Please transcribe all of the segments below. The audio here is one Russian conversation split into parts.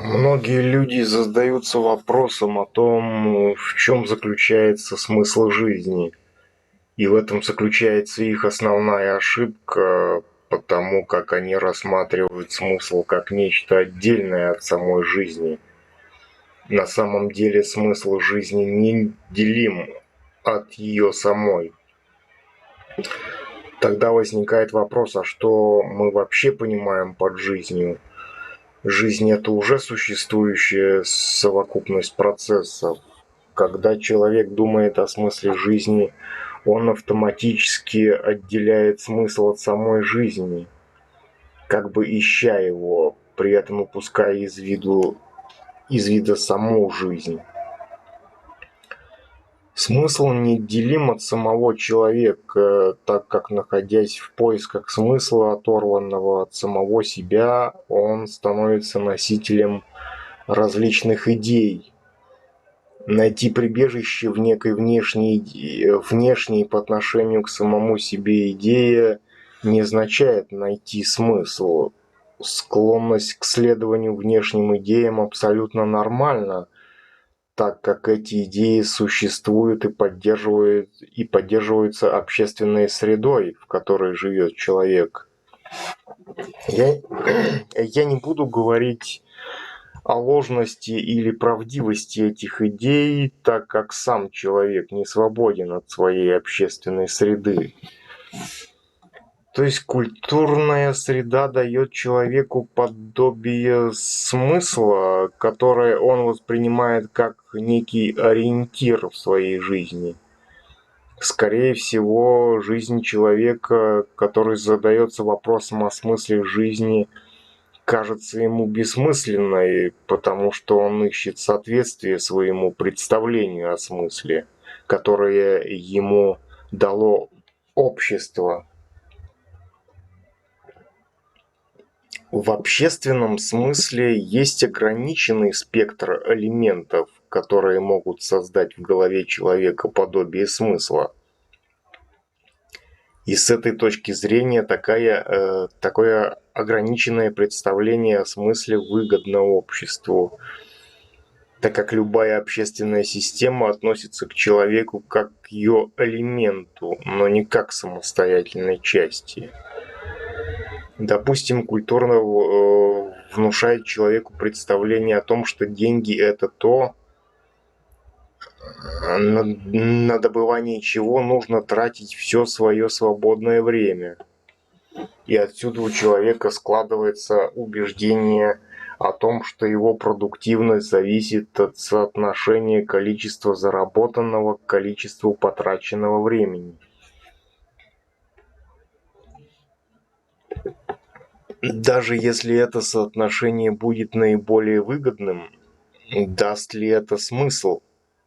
Многие люди задаются вопросом о том, в чем заключается смысл жизни. И в этом заключается их основная ошибка, потому как они рассматривают смысл как нечто отдельное от самой жизни. На самом деле смысл жизни неделим от ее самой. Тогда возникает вопрос, а что мы вообще понимаем под жизнью? Жизнь – это уже существующая совокупность процессов. Когда человек думает о смысле жизни, он автоматически отделяет смысл от самой жизни, как бы ища его, при этом упуская из вида саму жизнь. Смысл неделим от самого человека, так как, находясь в поисках смысла, оторванного от самого себя, он становится носителем различных идей. Найти прибежище в некой внешней по отношению к самому себе идее не означает найти смысл. Склонность к следованию внешним идеям абсолютно нормальна, так как эти идеи существуют и поддерживаются общественной средой, в которой живет человек. Я не буду говорить о ложности или правдивости этих идей, так как сам человек не свободен от своей общественной среды. То есть культурная среда дает человеку подобие смысла, которое он воспринимает как некий ориентир в своей жизни. Скорее всего, жизнь человека, который задается вопросом о смысле жизни, кажется ему бессмысленной, потому что он ищет соответствие своему представлению о смысле, которое ему дало общество. В общественном смысле есть ограниченный спектр элементов, которые могут создать в голове человека подобие смысла. И с этой точки зрения такое ограниченное представление о смысле выгодно обществу, так как любая общественная система относится к человеку как к ее элементу, но не как к самостоятельной части. Допустим, культурно внушает человеку представление о том, что деньги – это то, на добывание чего нужно тратить все свое свободное время. И отсюда у человека складывается убеждение о том, что его продуктивность зависит от соотношения количества заработанного к количеству потраченного времени. Даже если это соотношение будет наиболее выгодным, даст ли это смысл?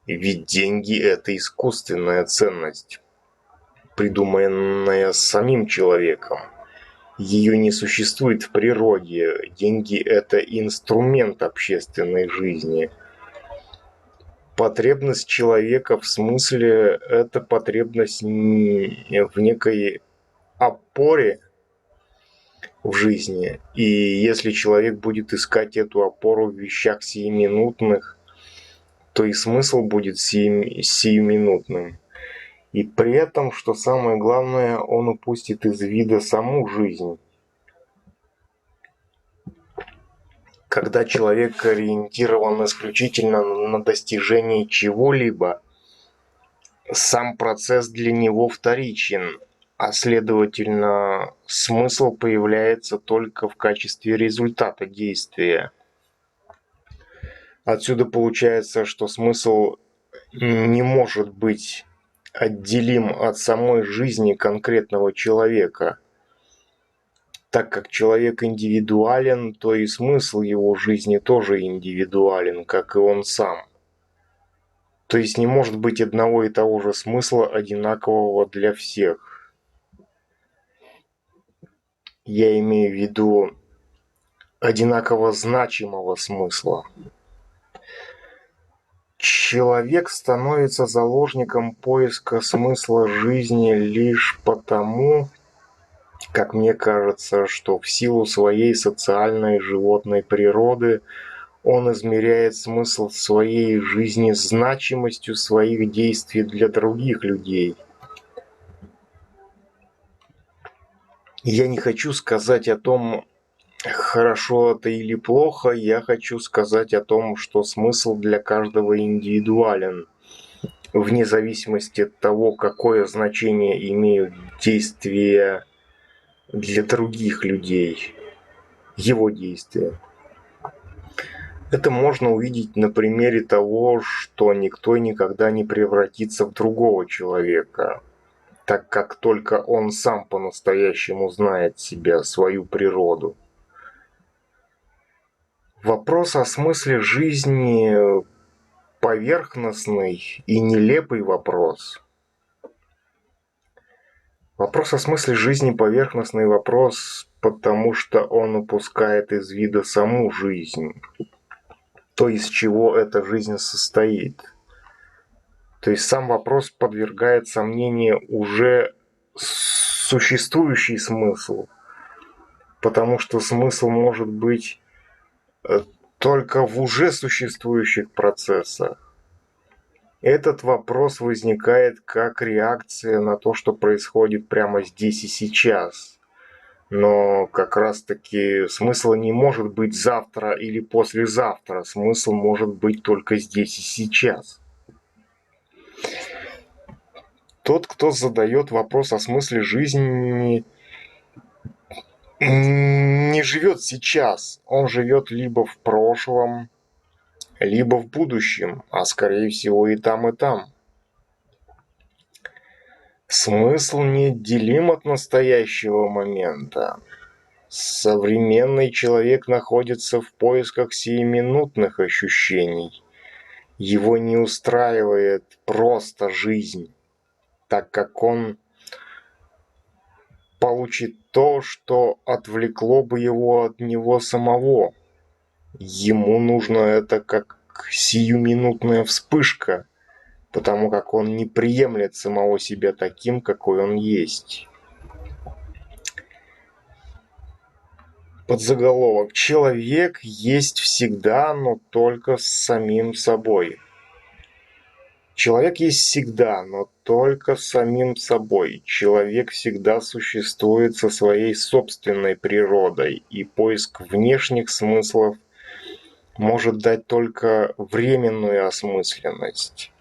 Ведь деньги – это искусственная ценность, придуманная самим человеком. Ее не существует в природе. Деньги – это инструмент общественной жизни. Потребность человека в смысле – это потребность в некой опоре в жизни. И если человек будет искать эту опору в вещах сиюминутных, то и смысл будет сиюминутным. И при этом, что самое главное, он упустит из вида саму жизнь. Когда человек ориентирован исключительно на достижение чего-либо, сам процесс для него вторичен, а следовательно, смысл появляется только в качестве результата действия. Отсюда получается, что смысл не может быть отделим от самой жизни конкретного человека. Так как человек индивидуален, то и смысл его жизни тоже индивидуален, как и он сам. То есть не может быть одного и того же смысла, одинакового для всех. Я имею в виду одинаково значимого смысла. Человек становится заложником поиска смысла жизни лишь потому, как мне кажется, что в силу своей социальной животной природы Он измеряет смысл своей жизни значимостью своих действий для других людей. Я не хочу сказать о том, хорошо это или плохо, я хочу сказать о том, что смысл для каждого индивидуален, вне зависимости от того, какое значение имеют действия для других людей, его действия. Это можно увидеть на примере того, что никто никогда не превратится в другого человека, так как только он сам по-настоящему знает себя, свою природу. Вопрос о смысле жизни – поверхностный и нелепый вопрос. Вопрос о смысле жизни – поверхностный вопрос, потому что он упускает из вида саму жизнь, то, из чего эта жизнь состоит. То есть сам вопрос подвергает сомнению уже существующий смысл, потому что смысл может быть только в уже существующих процессах. Этот вопрос возникает как реакция на то, что происходит прямо здесь и сейчас. Но как раз-таки смысла не может быть завтра или послезавтра. Смысл может быть только здесь и сейчас. Тот, кто задает вопрос о смысле жизни, не живет сейчас. Он живет либо в прошлом, либо в будущем, а скорее всего и там, и там. Смысл неотделим от настоящего момента. Современный человек находится в поисках сиюминутных ощущений. Его не устраивает просто жизнь, так как он получит то, что отвлекло бы его от него самого. Ему нужно это как сиюминутная вспышка, потому как он не приемлет самого себя таким, какой он есть. Подзаголовок: человек есть всегда, но только с самим собой. Человек есть всегда, но только с самим собой. Человек всегда существует со своей собственной природой, и поиск внешних смыслов может дать только временную осмысленность.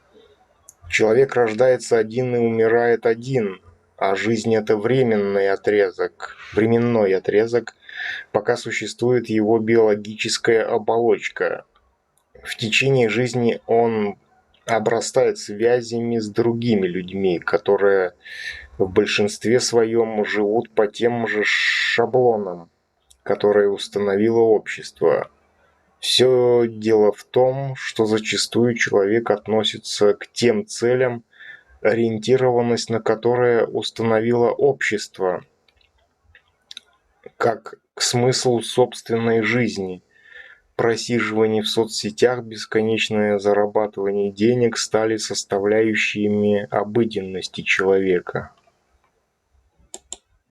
Человек рождается один и умирает один, а жизнь – это временный отрезок, временной отрезок, пока существует его биологическая оболочка. В течение жизни он обрастает связями с другими людьми, которые в большинстве своем живут по тем же шаблонам, которые установило общество. Все дело в том, что зачастую человек относится к тем целям, ориентированность на которые установило общество, как к смыслу собственной жизни. Просиживание в соцсетях, бесконечное зарабатывание денег стали составляющими обыденности человека.